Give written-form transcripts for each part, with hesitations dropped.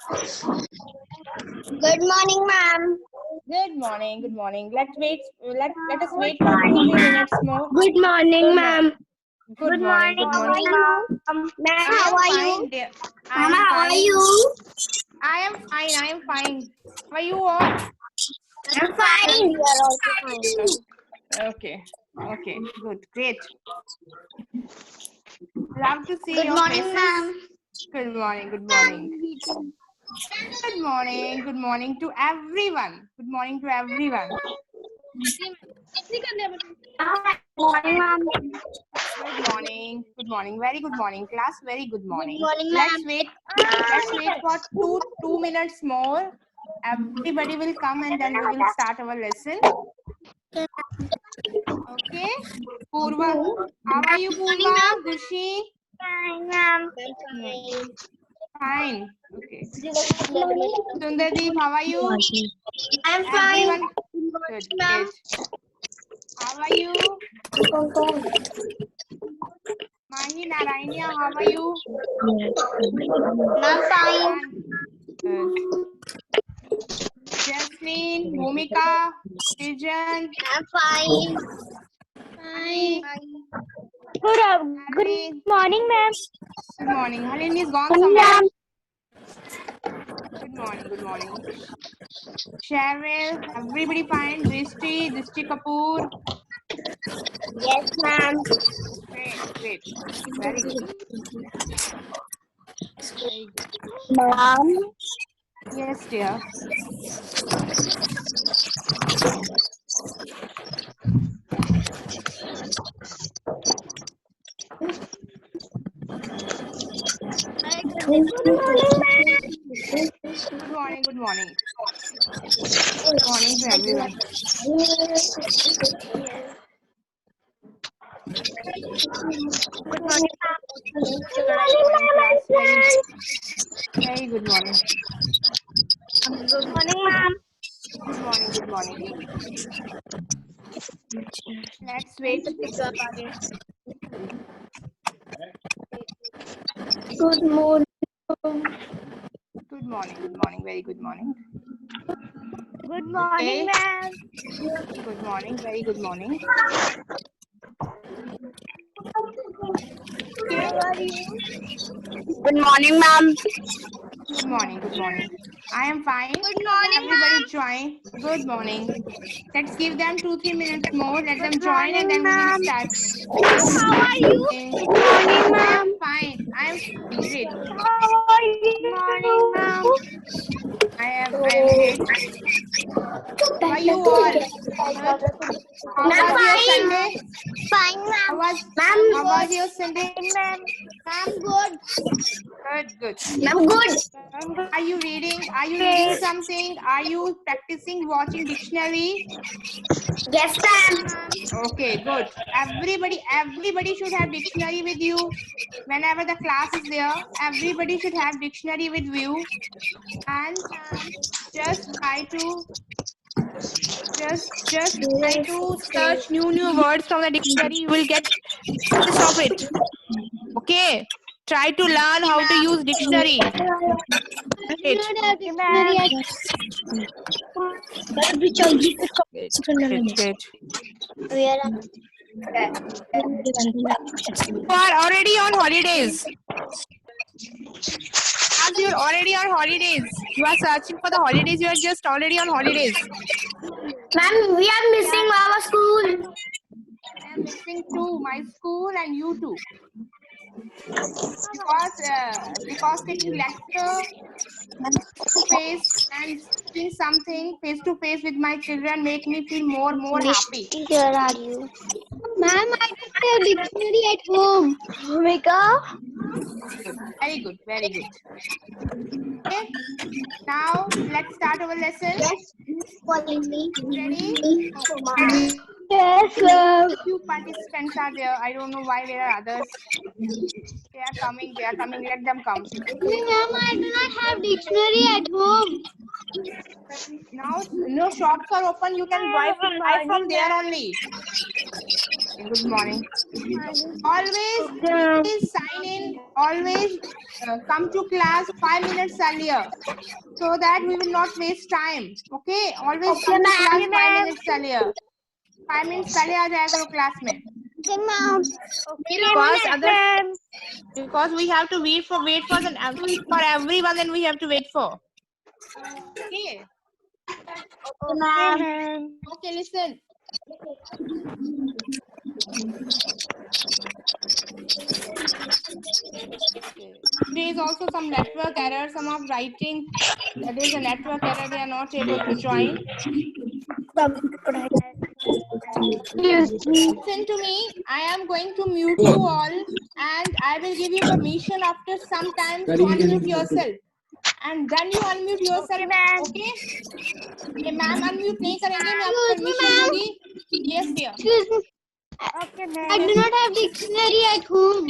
Good morning, ma'am. Good morning. Good morning. Let's wait. Let us wait for 2-3 minutes more. Good morning, ma'am. Good morning. Good morning. Ma'am, I how am are fine, you? dear. I Mama, am how are fine. you? I am fine. I am fine. How are you all? I'm fine. We are also fine. Okay. Okay. Good. Great. Love to see Good your morning, faces. ma'am. Good morning. Good morning. Good morning. Good morning to everyone. Good morning to everyone. Morning, ma'am. Good morning. Good morning. Very good morning, class. Very good morning. morning, Let's ma'am. wait for two minutes more. Everybody will come and then we will start our lesson. Okay. Purva. How are you, Purva? Gushi? Fine, ma'am. Fine. Okay. Sundardeep, how are you? I'm fine. Everyone. Good. Good. How are you? Mahi Narayania, how are you? I'm fine. Good. Jasmine, Bhumika, Pigeon, I'm fine. Honey, Good morning, ma'am. Good morning. Halin is gone somewhere. Good morning. Good morning. Cheryl, everybody fine? Drishti Kapoor. Yes, ma'am. Great, great. Very good. Very good. Ma'am. Yes, dear. Good morning, ma'am. Good morning. Good morning. Good morning to everyone. Good morning, Good morning, class. Very good morning. Good morning, ma'am. Good morning. Good morning. Let's wait. Good morning. Good morning. Good morning. Very good morning. Good morning, Okay. ma'am. Good morning. Very good morning. Okay. Good morning, ma'am. Good morning. Good morning. I am fine. Good morning, Everybody join. Good morning. Let's give them 2-3 minutes more. Let them join and morning, then we will ma'am. start. How are you? Okay. Good morning, I ma'am. am fine. I am fine. Great. How are you? Good morning, ma'am. I am great. How are you all? Good. How Ma'am, was your fine. Sunday? Fine, How ma'am. was your Sunday? Ma'am. Ma'am, good. Good, good. Ma'am, good. Are you reading? Are you reading something? Are you practicing watching dictionary? Yes, ma'am. Okay, good. Everybody should have dictionary with you. Whenever the class is there, everybody should have dictionary with you. And just try to search new words from the dictionary. You will get gist of it. Okay. Try to learn how to use dictionary. Great. Great. You are already on holidays. As you're already on holidays. You are searching for the holidays. You are just already on holidays. Ma'am, we are missing our school. I am missing too, my school and you too. Because taking lecture to face and seeing something face to face with my children make me feel more happy. Teacher, are you? Ma'am, I don't have dictionary at home. Bhumika? Very good, very good. Okay, now let's start our lesson. Yes, calling me. Ready? Yes, ma'am. Few participants are there. I don't know why there are others. They are coming. Let them come. Ma'am, I do not have dictionary at home. Now, no shops are open. You can buy from there only. Good morning. Always please sign in. Always come to class 5 minutes earlier, so that we will not waste time. Okay, always come to class 5 minutes earlier. 5 minutes पहले आ जाया करो class में. Okay, ma'am. Because we have to wait for everyone, and we have to wait for. Okay. Okay, ma'am. Okay, listen. Okay. There is also some network error. Some of writing, there is a network error. They are not able to join. Listen to me. I am going to mute you all, and I will give you permission after some time to unmute yourself. And then you unmute yourself. Okay? ये ma'am unmute नहीं करेंगे, मैं आपको permission दूंगी. Yes, dear. Excuse me. Okay, I ma'am. do not have dictionary at home.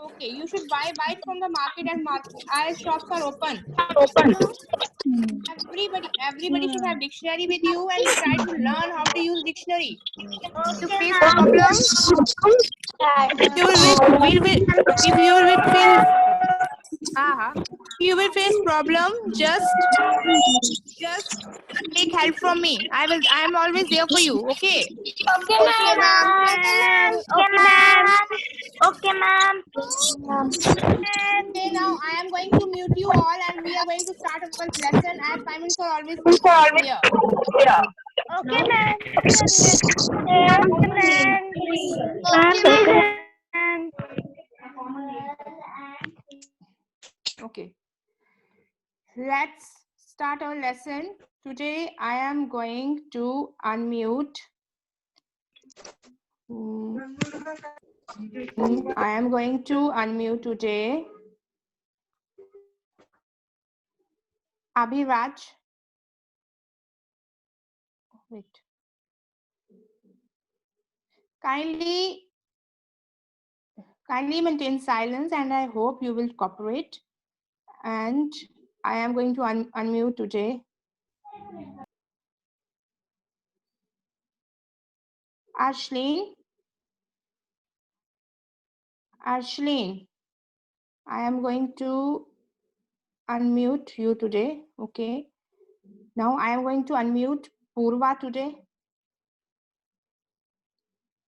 Okay, you should buy it from the market, and our shops are open. Everybody should have dictionary with you and try to learn how to use dictionary. To face problem. You will face problem. Just take help from me. I am always there for you. Okay. Okay, Okay, ma'am. Okay, ma'am. Okay, now I am going to mute you all, and we are going to start our lesson, as 5 minutes are always here. Okay, ma'am. Okay, ma'am. Okay. Let's start our lesson. Today I am going to unmute. I am going to unmute today Abhiraj. Wait. Kindly maintain silence, and I hope you will cooperate. And I am going to unmute today Ashleen. Ashleen, I am going to unmute you today. Okay. Now I am going to unmute Purva today.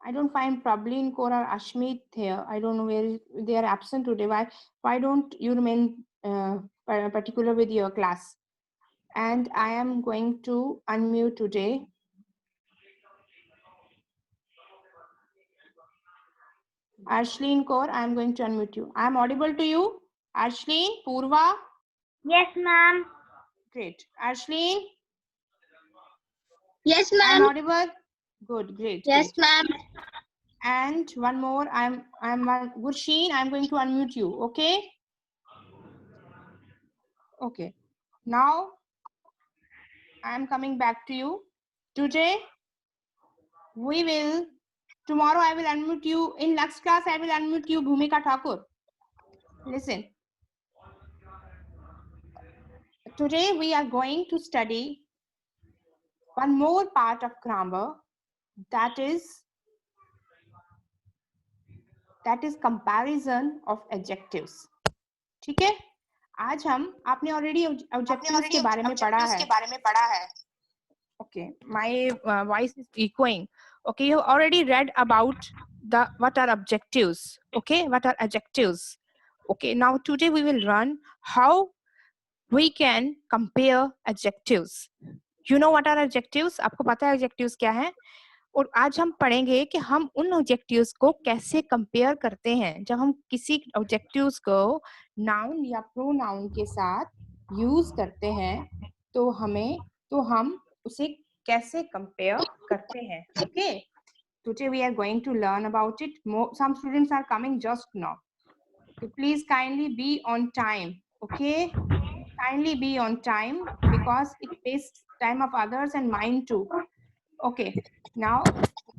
I don't find Prablin Kaur or Ashmeet here. I don't know where they are absent today. Why don't you remain particular with your class? And I am going to unmute today Ashleen Kaur. I am going to unmute you. I am audible to you? Ashleen, Purva? Yes, ma'am. Great. Ashleen? Yes, I am ma'am. audible? Good, great. Yes, great. ma'am. And one more, I'm Gursheen, I'm going to unmute you, okay? Okay. Now, I'm coming back to you. Today, tomorrow I will unmute you. In next class, I will unmute you, Bhumika Thakur. Listen. Today, we are going to study one more part of grammar, that is comparison of adjectives. ठीक है? आज हम आपने already objectives के बारे में पढ़ा है. Okay, my voice is echoing. Okay, you already read about what are objectives. Okay, what are adjectives. Okay, now today we will learn how we can compare adjectives. You know what are adjectives? आपको पता है adjectives क्या है? और आज हम पढ़ेंगे कि हम उन ऑब्जेक्टिव्स को कैसे कंपेयर करते हैं. जब हम किसी ऑब्जेक्टिव्स को नाउन या प्रोनाउन के साथ यूज करते हैं तो हम उसे कैसे कंपेयर करते हैं. Okay, today we are going to learn about it. Some students are coming just now. So please kindly be on time. Okay, kindly be on time because it wastes time of others and mine too. Okay, now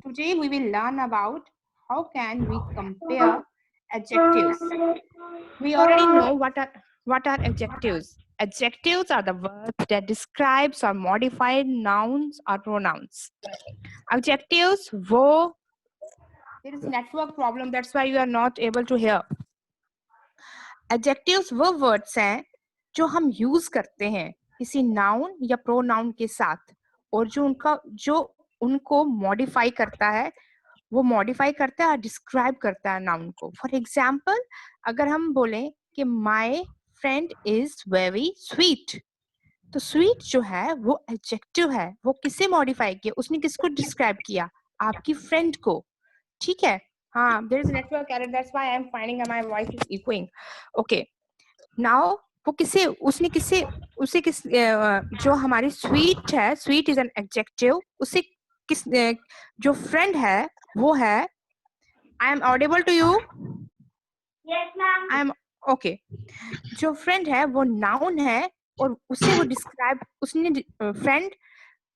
today we will learn about how can we compare adjectives. We already know what are adjectives. Adjectives are the words that describes or modify nouns or pronouns. Adjectives, there is network problem, that's why you are not able to hear. Adjectives वो words हैं जो हम use करते हैं किसी noun या pronoun के साथ, और जो उनको मॉडिफाई करता है, वो मॉडिफाई करता है और डिस्क्राइब करता है नाउन को। फॉर एग्जाम्पल, अगर हम बोलें कि my friend is very sweet, तो स्वीट जो है वो एडजेक्टिव है, वो किसे मॉडिफाई किया, उसने किसको डिस्क्राइब किया, आपकी फ्रेंड को। ठीक है, हाँ, there is network error, that's why I am finding my voice is echoing. Okay, now वो किसे, उसने किसे, उसे किस जो हमारी स्वीट है, स्वीट इज एन एडजेक्टिव, उसे किस जो फ्रेंड है वो है, I am audible to you, Yes, ma'am. I am okay, जो फ्रेंड है वो नाउन है, और उसे वो डिस्क्राइब, उसने फ्रेंड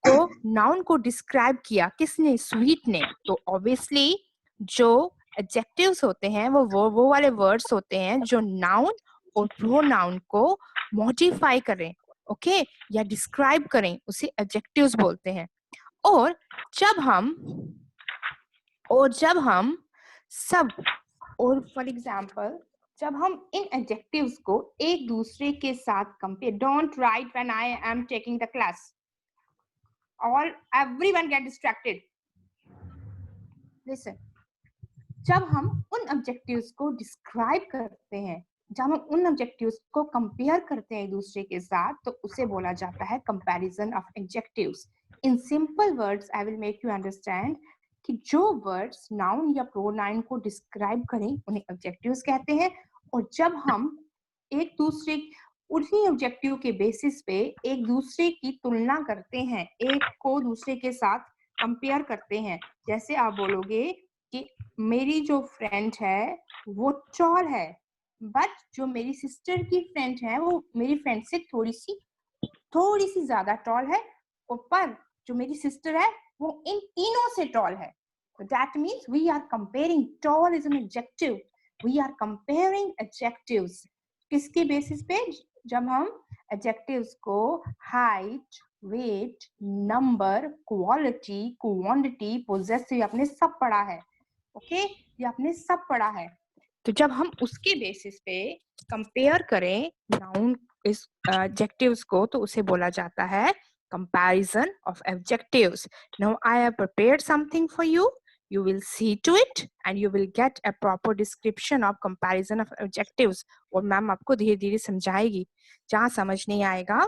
को, नाउन को डिस्क्राइब किया किसने, स्वीट ने। तो ऑब्वियसली जो एडजेक्टिव्स होते हैं वो वाले वर्ड्स होते हैं जो नाउन और प्रोनाउन को मॉडिफाई करें, ओके, या डिस्क्राइब करें, उसे एडजेक्टिव्स बोलते हैं। और जब हम सब, और फॉर एग्जाम्पल, जब हम इन एडजेक्टिव्स को एक दूसरे के साथ compare, don't write when I am taking the class, all everyone get distracted. Listen, जब हम उन ऑब्जेक्टिव्स को डिस्क्राइब करते हैं, जब हम उन ऑब्जेक्टिव्स को कंपेयर करते हैं एक दूसरे के साथ, तो उसे बोला जाता है comparison of adjectives. In simple words I will make you understand कि जो वर्ड्स नाउन या प्रोनाउन को डिस्क्राइब करें उन्हें ऑब्जेक्टिव्स कहते हैं, और जब हम एक दूसरे उन्हीं ऑब्जेक्टिव के बेसिस पे एक दूसरे की तुलना करते हैं, एक को दूसरे के साथ कंपेयर करते हैं, जैसे आप बोलोगे कि मेरी जो फ्रेंड है वो टॉल है, बट जो मेरी सिस्टर की फ्रेंड है वो मेरी फ्रेंड से थोड़ी सी ज्यादा टॉल है, और पर जो मेरी सिस्टर है वो इन तीनों से टॉल है। That means we are comparing, tall is an adjective, we are comparing adjectives. किसके बेसिस पे, जब हम एडजेक्टिव्स को height, weight, number, quality, quantity, possessive, आपने सब पढ़ा है, ओके, ये आपने सब पढ़ा है। तो जब हम उसके बेसिस पे कंपेयर करें नाउन इस एडजेक्टिव्स को, तो उसे बोला जाता है comparison of adjectives. Now I have prepared something for you. You will see to it and you will get a proper description of comparison of adjectives. और मैम आपको धीरे धीरे समझाएगी, जहाँ समझ नहीं आएगा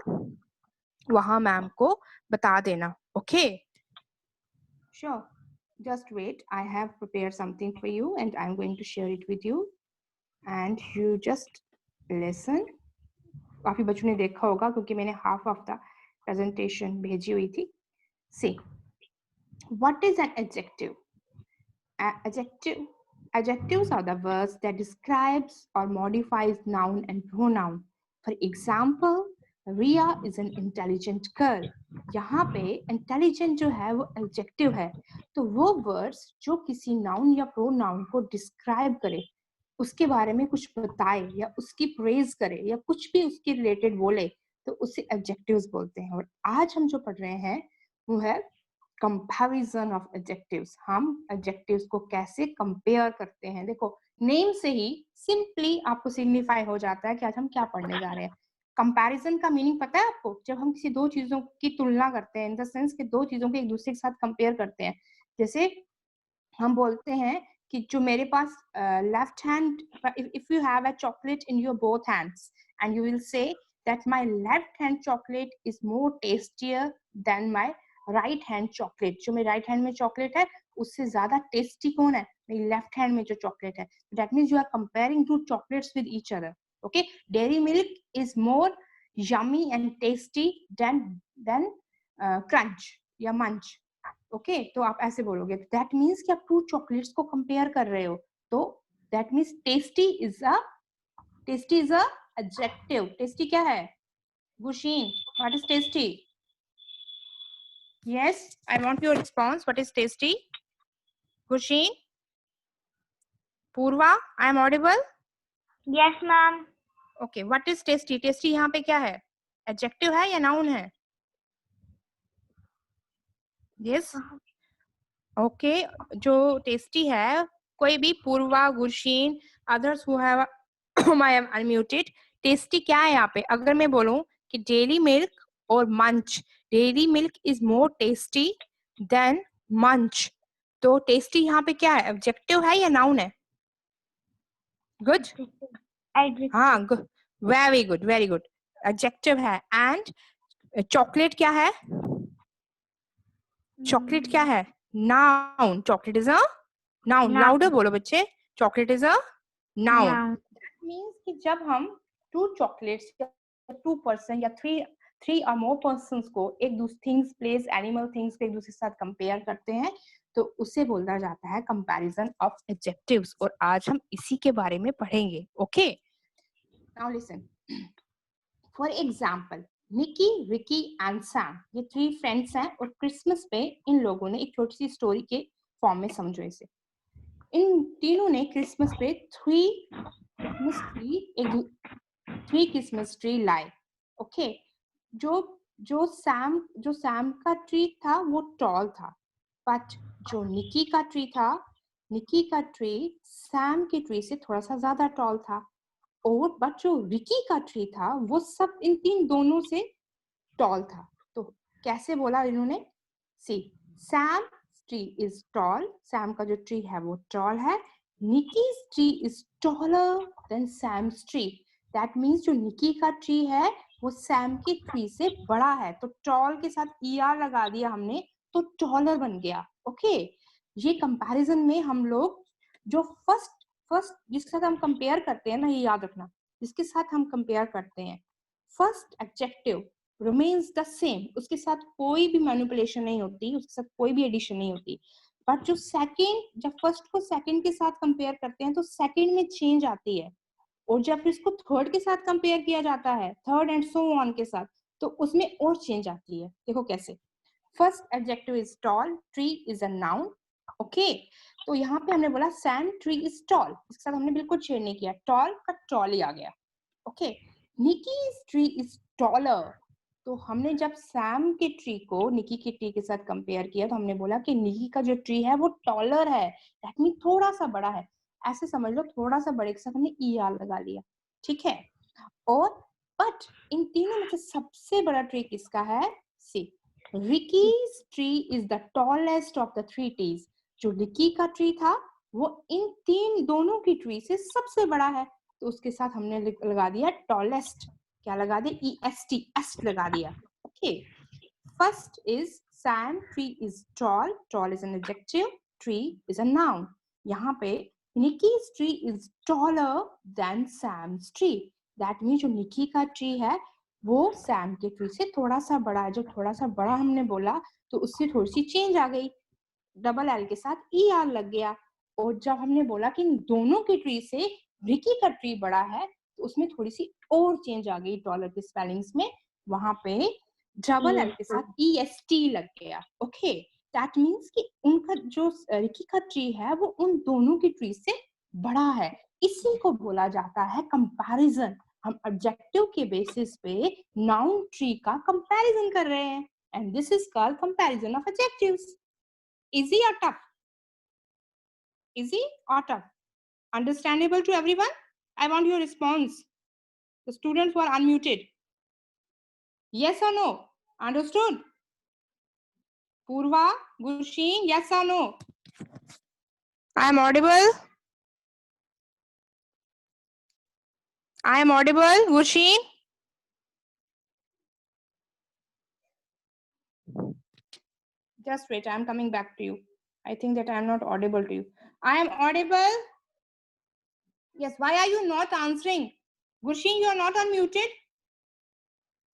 वहाँ मैम को बता देना, okay? Sure. Just wait. I have prepared something for you and I'm going to share it with you. And you just listen. काफी बच्चों ने देखा होगा क्योंकि मैंने half of the presentation भेजी हुई थी. See, what is an adjective? Adjectives are the words that describes or modifies noun and pronoun. For example, Ria is an intelligent girl. यहाँ पे intelligent जो है वो adjective है, तो वो words जो किसी noun या pronoun को describe करे, उसके बारे में कुछ बताए या उसकी प्रेज करे या कुछ भी उसके रिलेटेड बोले, तो उसे एडजेक्टिव्स बोलते हैं। और आज हम जो पढ़ रहे हैं वो है कंपैरिजन ऑफ एडजेक्टिव्स। हम एडजेक्टिव्स को कैसे कंपेयर करते हैं। देखो, नेम से ही सिंपली आपको सिग्निफाई हो जाता है कि आज हम क्या पढ़ने जा रहे हैं। कंपैरिजन का मीनिंग पता है आपको? जब हम किसी दो चीजों की तुलना करते हैं, इन द सेंस कि दो चीजों को एक दूसरे के साथ कंपेयर करते हैं। जैसे हम बोलते हैं कि जो मेरे पास left hand, if you have a chocolate in your both hands and you will say that my left hand chocolate is more tastier than my right hand chocolate, जो मेरे राइट हैंड में चॉकलेट है उससे ज्यादा tasty कौन है? मेरी left hand में जो चॉकलेट है। That means you are comparing two chocolates with each other, okay. Dairy Milk is more yummy and tasty than Crunch या मंच, ओके। तो आप ऐसे बोलोगे, दैट मीन्स कि आप टू चॉकलेट्स को कंपेयर कर रहे हो। तो that means tasty is a adjective. Tasty क्या है? गुशीन, what is tasty? Yes, I want your response. What is tasty? गुशीन, Purva, I am audible? Yes, ma'am. Okay, what is tasty? Tasty यहाँ पे क्या है? एडजेक्टिव है या नाउन है? Yes, okay. जो टेस्टी है, कोई भी, पूर्वा, गुरशीन, others who have I am unmuted. Tasty क्या है यहाँ पे? अगर मैं बोलूं कि डेयरी मिल्क और Munch, Dairy Milk is more tasty than Munch, तो टेस्टी यहाँ पे क्या है? ऑब्जेक्टिव है या नाउन है? Good, Adjective. हाँ, very good, very good, adjective है. एंड चॉकलेट क्या है? चॉकलेट क्या है? Noun. Chocolate is a noun. Noun. Louder बोलो बच्चे. Chocolate is a noun. Noun. Means कि जब हम टू चॉकलेट्स या टू पर्सन या थ्री और मोर पर्सन्स को एक दूसरे थिंग्स, प्लेस, एनिमल थिंग्स को एक दूसरे के साथ कंपेयर करते हैं तो उसे बोला जाता है कंपैरिजन ऑफ एडजेक्टिव्स. और आज हम इसी के बारे में पढ़ेंगे. Okay, now listen. For example, Nikki, Ricky and Sam, ये 3 फ्रेंड्स हैं और क्रिसमस पे इन लोगों ने एक छोटी सी स्टोरी के फॉर्म में समझो इसे. इन तीनों ने क्रिसमस पे 3 क्रिसमस ट्री लाए. ओके, जो सैम का ट्री था वो टॉल था, बट जो निकी का ट्री सैम के ट्री से थोड़ा सा ज्यादा टॉल था. और बट जो रिकी का ट्री था वो सब इन तीन दोनों से टॉल था. तो कैसे बोला इन्होंने? See, Sam tree is tall, Sam का जो ट्री है वो टॉल है. Nikki's tree is taller than Sam's tree. That means जो निकी का ट्री है वो सैम के ट्री से बड़ा है. तो टॉल के साथ ईआर लगा दिया हमने तो टॉलर बन गया. ओके, ये कंपैरिजन में हम लोग जो फर्स्ट जिसके साथ हम कंपेयर करते हैं ना, ये याद रखना, जिसके साथ हम कंपेयर करते हैं first adjective remains the same, उसके साथ कोई भी मैनिपुलेशन नहीं होती, उसके साथ कोई भी एडिशन नहीं होती. बट जो सेकंड, जब फर्स्ट को सेकंड के साथ कंपेयर करते हैं तो सेकंड में चेंज आती है. और जब फिर इसको थर्ड के साथ कंपेयर किया जाता है, थर्ड एंड सो ऑन के साथ, तो उसमें और चेंज आती है. देखो कैसे. First adjective is tall, tree is a noun. Okay, तो यहाँ पे हमने बोला सैम ट्री इज टॉल, इसके साथ हमने बिल्कुल छेड़ नहीं किया, टॉल का टॉल ही आ गया. Okay, Nikki's tree is taller, तो हमने जब सैम के ट्री को निकी के ट्री के साथ कंपेयर किया तो हमने बोला कि निकी का जो ट्री है वो टॉलर है, दैट मीन थोड़ा सा बड़ा है. ऐसे समझ लो, थोड़ा सा बड़े के साथ हमने ईआर लगा लिया. ठीक है. और बट इन तीनों में से सबसे बड़ा ट्री किसका है? See, Ricky's tree is the tallest of the 3 trees. जो रिकी का ट्री था वो इन तीन दोनों की ट्री से सबसे बड़ा है, तो उसके साथ हमने लगा दिया टॉलेस्ट. क्या लगा दिया? EST, एस्ट लगा दिया. Okay, first is Sam tree is tall, tall is an adjective, tree is a noun. यहाँ पे Nikki's tree is taller than Sam's tree. That mean जो निकी का ट्री है वो सैम के ट्री से थोड़ा सा बड़ा है. जो थोड़ा सा बड़ा हमने बोला तो उससे थोड़ी सी चेंज आ गई, डबल एल के साथ ER लग गया. और जब हमने बोला कि इन दोनों के ट्री से रिकी का ट्री बड़ा है तो उसमें थोड़ी सी और चेंज आ गई डॉलर के स्पेलिंग्स में, वहां पे डबल एल के साथ EST लग गया. ओके, दैट मीन्स कि उनका जो रिकी का ट्री है वो उन दोनों की ट्री से बड़ा है. इसी को बोला जाता है कंपैरिजन. हम ऑब्जेक्टिव के बेसिस पे नाउन ट्री का कंपैरिजन कर रहे हैं, and this is called comparison of adjectives. Easy or tough? Easy or tough? Understandable to everyone? I want your response. The students who are unmuted. Yes or no? Understood? Purva, Gulshin, yes or no? I am audible? I am audible, Gulshin? Just wait, I am coming back to you. I think that I am not audible to you. I am audible? Yes, why are you not answering? Gulshin, you are not unmuted?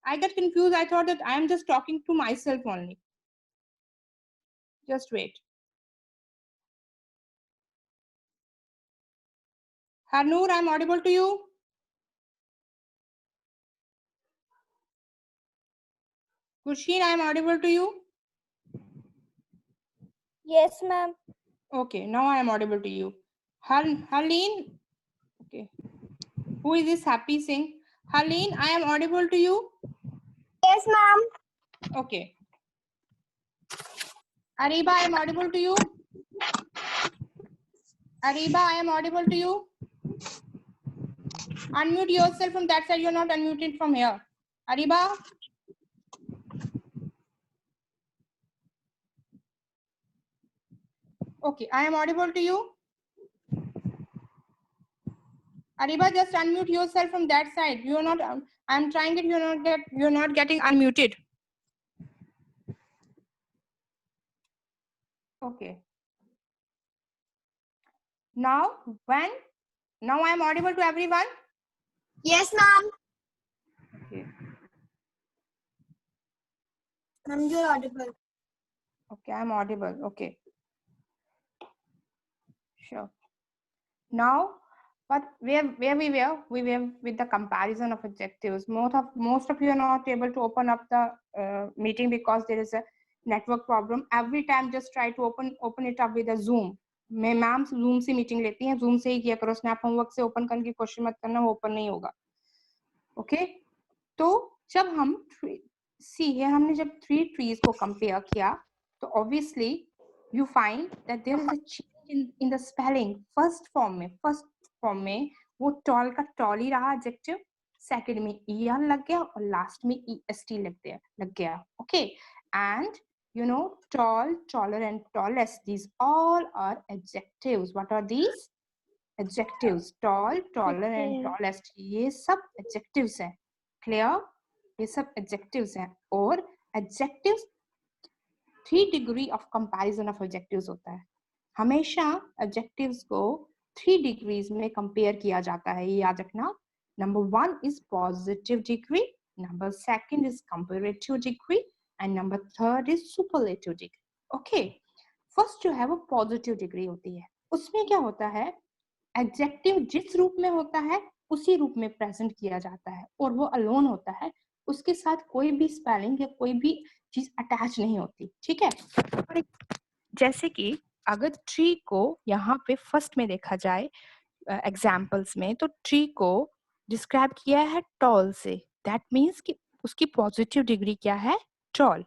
I got confused. I thought that I am just talking to myself only. Just wait. Harnoor, I am audible to you? Gulshin, I am audible to you? Yes, ma'am. Okay, now I am audible to you. Harleen, okay. Who is this Happy Singh? Harleen, I am audible to you? Yes, ma'am. Okay. Ariba, I am audible to you? Ariba, I am audible to you? Unmute yourself from that side. You're not unmuted from here. Ariba. Okay, I am audible to you. Ariba, just unmute yourself from that side. You're not. I'm trying it. You're not getting unmuted. Okay. Now I am audible to everyone. Yes, ma'am. Okay. Ma'am, you're audible. Okay, I'm audible. Okay. Sure. Now, but where we were with the comparison of adjectives. Most of you are not able to open up the meeting because there is a network problem. Every time just try to open it up with a Zoom. मैं ma'am Zoom से meeting लेती हैं, Zoom से ही किया करो, snap homework से open करने की कोशिश मत करना, वो ओपन नहीं होगा. ओके, तो जब हम हमने जब 3 trees को कंपेयर किया, तो obviously you find that there is a change in the spelling. First form में वो टॉल का टॉल ही रहा एडजेक्टिव, सेकंड में er लग गया और लास्ट में est लग गया. Okay, and you know, tall, taller and tallest, these all are adjectives. What are these? Adjectives. Tall, taller and tallest, ये सब adjectives हैं. Clear? ये सब adjectives हैं. और adjectives 3 degree of comparison of adjectives होता है. हमेशा adjectives को 3 degrees में compare किया जाता है, ये याद रखना. Number 1 is positive degree, number 2 is comparative degree, and number 3 is superlative degree. Okay, first जो है वो positive degree होती है. उसमें क्या होता है, एडजेक्टिव जिस रूप में होता है उसी रूप में प्रेजेंट किया जाता है और वो अलोन होता है, उसके साथ कोई भी स्पेलिंग या कोई भी चीज अटैच नहीं होती. ठीक है, जैसे कि अगर ट्री को यहाँ पे फर्स्ट में देखा जाए एग्जाम्पल्स में, तो ट्री को डिस्क्राइब किया है टॉल से. दैट मीन्स कि उसकी पॉजिटिव डिग्री क्या है, टॉल.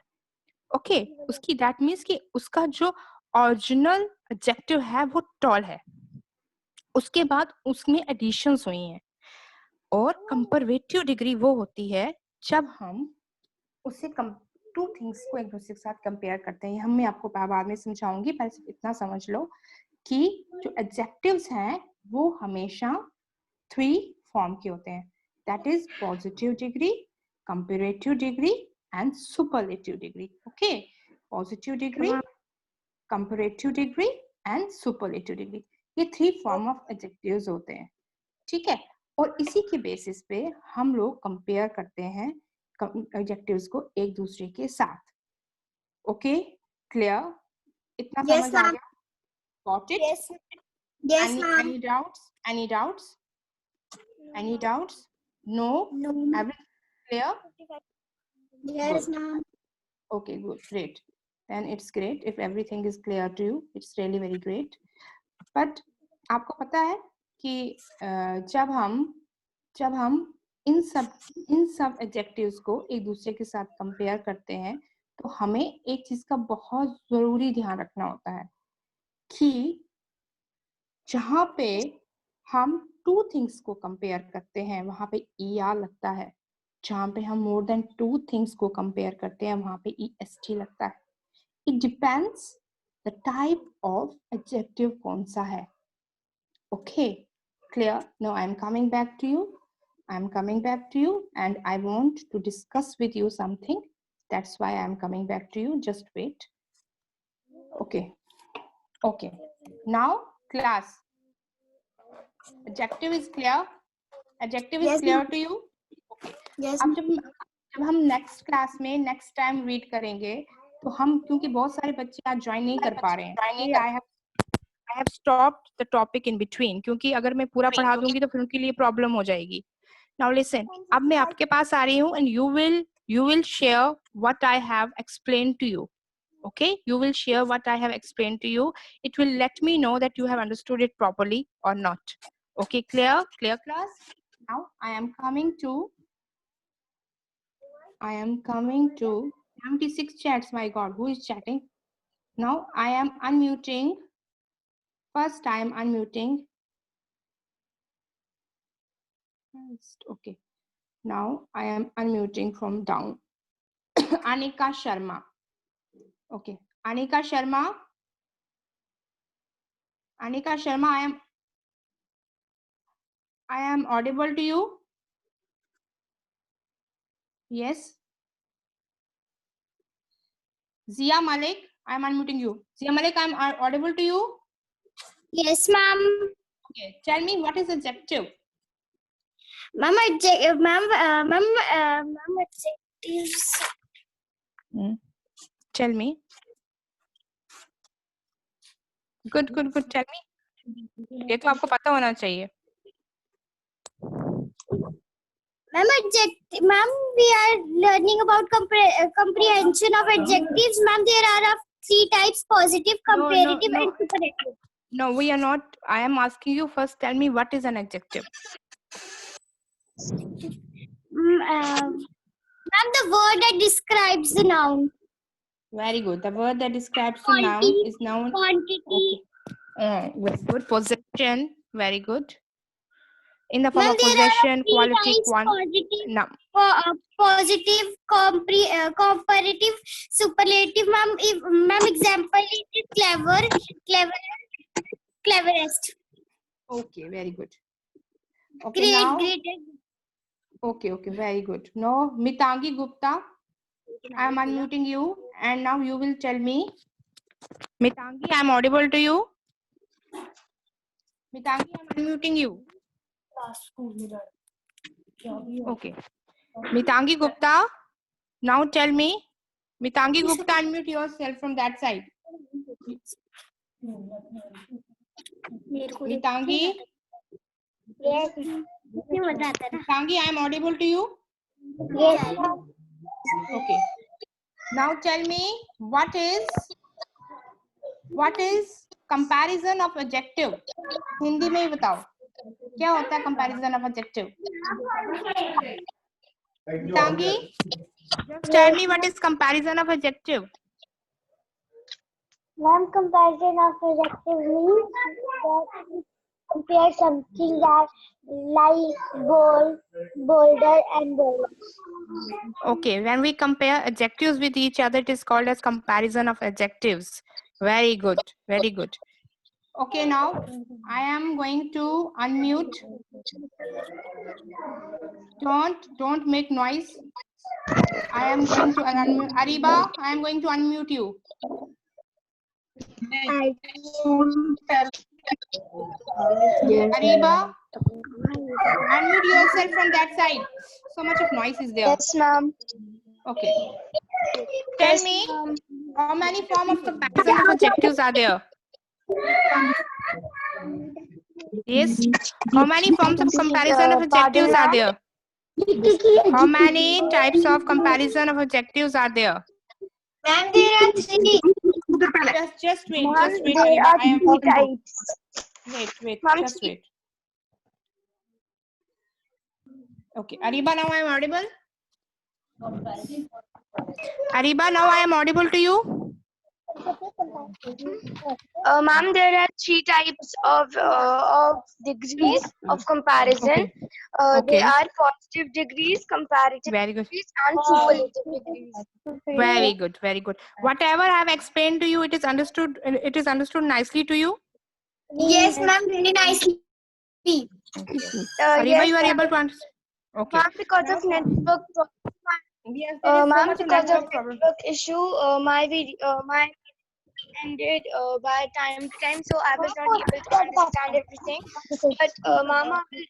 ओके, उसकी दैट मीन्स कि उसका जो ओरिजिनल एडजेक्टिव है वो टॉल है. उसके बाद उसमें एडिशंस हुई हैं. और कंपैरेटिव डिग्री वो होती है जब हम उसे टू थिंग्स को एक दूसरे के साथ कंपेयर करते हैं. हम मैं आपको बाद में समझाऊंगी, पहले इतना समझ लो कि जो एडजेक्टिव्स हैं वो हमेशा 3 फॉर्म के होते हैं. That is positive degree, comparative degree and superlative degree. Okay, positive degree, comparative degree and superlative degree, ये 3 फॉर्म ऑफ एडजेक्टिव्स होते हैं. ठीक है, और इसी के बेसिस पे हम लोग कंपेयर करते हैं एडजेक्टिव्स को एक दूसरे के साथ. Okay, clear? इतना समझ आ गया? Got it? Yes. Yes, ma'am. Any doubts? Any doubts? No? No. Everything clear? Yes, ma'am. Okay, good, great. Then it's great if everything is clear to you. It's really very great. But आपको पता है कि जब हम इन सब adjectives को एक दूसरे के साथ कंपेयर करते हैं, तो हमें एक चीज का बहुत जरूरी ध्यान रखना होता है कि जहां पे हम 2 थिंग्स को कंपेयर करते हैं वहां पे er लगता है. जहां पे हम मोर देन 2 थिंग्स को कंपेयर करते हैं वहां पे est लगता है. It depends the type of adjective कौन सा है. Okay, clear? Now I'm coming back to you. And I want to discuss with you something. That's why I'm coming back to you. Just wait. Okay. Now class. Adjective is clear? Adjective is Yes, clear ma'am. to you? Okay. Yes. अब जब हम next class में next time read करेंगे, तो हम क्योंकि बहुत सारे बच्चे आज ज्वाइन नहीं कर पा रहे हैं, I have stopped the topic in between, क्योंकि अगर मैं पूरा पढ़ा दूंगी तो फिर उनके लिए प्रॉब्लम हो जाएगी. Now listen, अब मैं आपके पास आ रही हूँ and you will share what I have explained to you. Okay, you will share what I have explained to you. It will let me know that you have understood it properly or not. Okay, clear class? Now I am coming to 76 chats. My God, who is chatting? Now I am unmuting. First I am unmuting Okay. Now I am unmuting from down. Anika Sharma. Okay. Anika Sharma. Anika Sharma, I am audible to you. Yes. Zia Malik, I am unmuting you. Zia Malik, I am audible to you. Yes, ma'am. Okay. Tell me what is adjective. Ma'am, adjectives. Tell me. Good. Tell me. ये तो आपको पता होना चाहिए. Ma'am, we are learning about comprehension of adjectives. Ma'am, there are 3 types: positive, comparative, No. and superlative. No, we are not. I am asking you first. Tell me what is an adjective. Ma'am, the word that describes the noun. Very good. The word that describes the noun is noun. Quantity. Okay. Very good. Possession. Very good. In the form Ma'am, of there possession, are 3 quality, types: positive, no. positive, comparative, superlative. Ma'am, example is clever, cleverest. Okay, very good. Okay, now. Okay, very good. Now, Mitangi Gupta, I am unmuting you, and now you will tell me. Mitangi, I am audible to you. Mitangi, I am unmuting you. Okay. Mitangi Gupta, now tell me. Mitangi Gupta, unmute yourself from that side. Mitangi. Yes. Mitangi, I am audible to you. Yes. Okay. Now tell me what is comparison of adjective. Hindi में ही बताओ क्या होता है comparison of adjective. Mitangi, just tell me what is comparison of adjective. Ma'am, comparison of adjective means that we compare something that like bold, bolder, and bolder. Okay, when we compare adjectives with each other, it is called as comparison of adjectives. Very good. Okay, now I am going to unmute. Don't make noise. I am going to unmute. Ariba, I am going to unmute you. Ariba, unmute yourself from that side. So much of noise is there. Yes, ma'am. Okay. Tell me, how many forms of comparison of adjectives are there? Yes. How many forms of comparison of adjectives are there? How many types of comparison of adjectives are there? Ma'am, there are 3. Just wait. Ma'am, Just wait. there Ariba. are I am 3 types. Wait. Ma'am, Just wait. Okay. Ariba, now I am audible. Ariba, now I am audible to you. Ma'am, there are 3 types of degrees of comparison. Okay. They are positive degrees, comparative Very good. degrees, and superlative degrees. Very good. Whatever I have explained to you, it is understood. It is understood nicely to you. Yes, ma'am, very nicely. Ariba, Yes, you are ma'am. able to understand. Okay. Ma'am, because of network problem. Yes, there is so Ma'am, much of because of network problem. network issue, my ended by time to time, so I was not able to understand everything. But Mama, if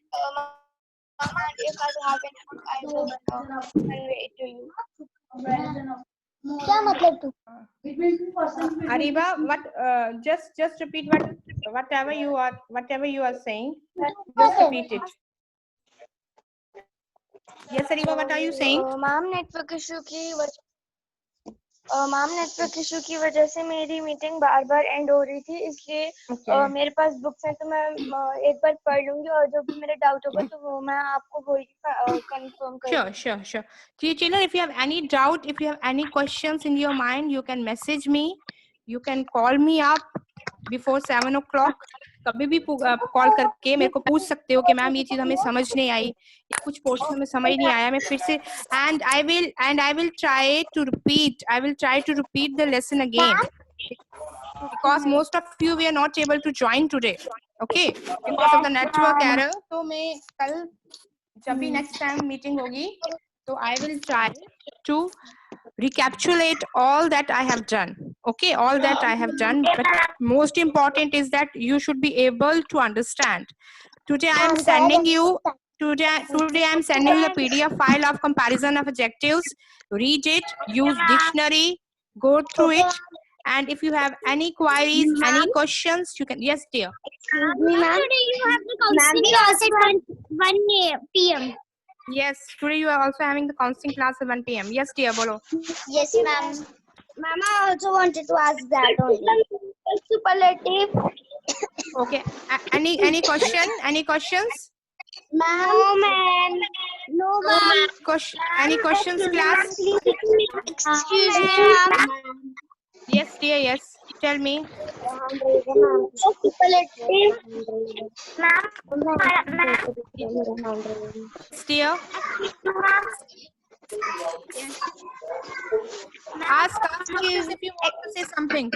I will have any, I will convey it to you. Ariba, what? Just repeat whatever you are saying. Just repeat it. Yes, Ariba, what are you saying? Ma'am network issue की वजह से मेरी meeting बार-बार and हो रही थी, इसलिए मेरे पास बुक्स हैं तो मैं एक बार पढ़ लूंगी और जो भी मेरे डाउट होगा तो वो मैं आपको कंफर्म कर Sure. Children, if you have any doubt, if you have any questions in your mind, you can message me. You can call me up before 7 o'clock. कभी भी कॉल करके मेरे को पूछ सकते हो कि मैम ये चीज हमें समझ नहीं आई, या कुछ पोर्शन हमें समझ नहीं आया, मैं फिर से and I will try to repeat the lesson again, because most of you we are not able to join today, okay, because of the network error. तो मैं कल जब भी next time meeting होगी तो I will try to recapitulate all that I have done, okay, all that I have done, but most important is that you should be able to understand. Today I am sending you today I am sending you a PDF file of comparison of adjectives. Read it, use dictionary, go through it, and if you have any queries, any questions, you can. Yes, dear. Excuse me, ma'am. Today you have the counseling class at 1 p.m. Yes, today you are also having the counseling class at 1 p.m. Yes, dear, bolo. Yes, ma'am. Ma'am, I also wanted to ask that only. Superlative. Okay. Any question? Any questions? Ma'am. No, ma'am. No, ma'am. Any questions, class? Excuse me, ma'am. Yes, dear. Yes. Tell me. Superlative. Ma'am. Yes, dear. Ask if you want to say something.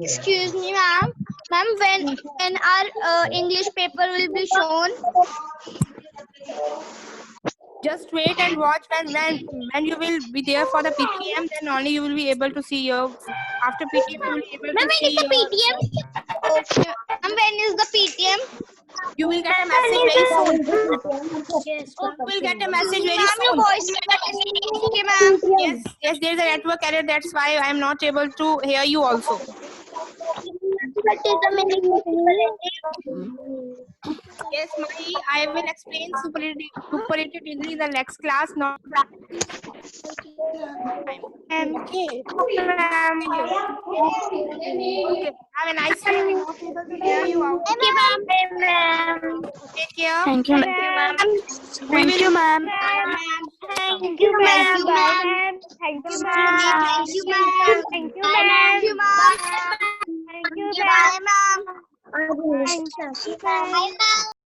Excuse me, ma'am. Ma'am, when our English paper will be shown? Just wait and watch when you will be there for the PTM, then only you will be able to see your. After PTM, you will be able Ma'am, to when is see the PTM? Okay. Ma'am, when is the PTM? You will get a message very soon. Yes, You will get a message very ma'am, your soon. voice is not okay, ma'am. Yes, there is a network error. That's why I am not able to hear you also. What is the meaning of superlative? Yes, I will explain superlative degree in the next class. Not time. Okay. Okay. Have a nice day. I'm not able to hear you out. Thank you, ma'am. Take care. Thank you, ma'am. Thank you, ma'am. Thank you, ma'am. Bye, ma'am. ma'am. Thank you, Thank ma'am. you, ma'am. Thank you, Bye, ma'am. Thank you, ma'am. Thank you, Bye, ma'am. ma'am. Thank you, Bye, ma'am. ma'am.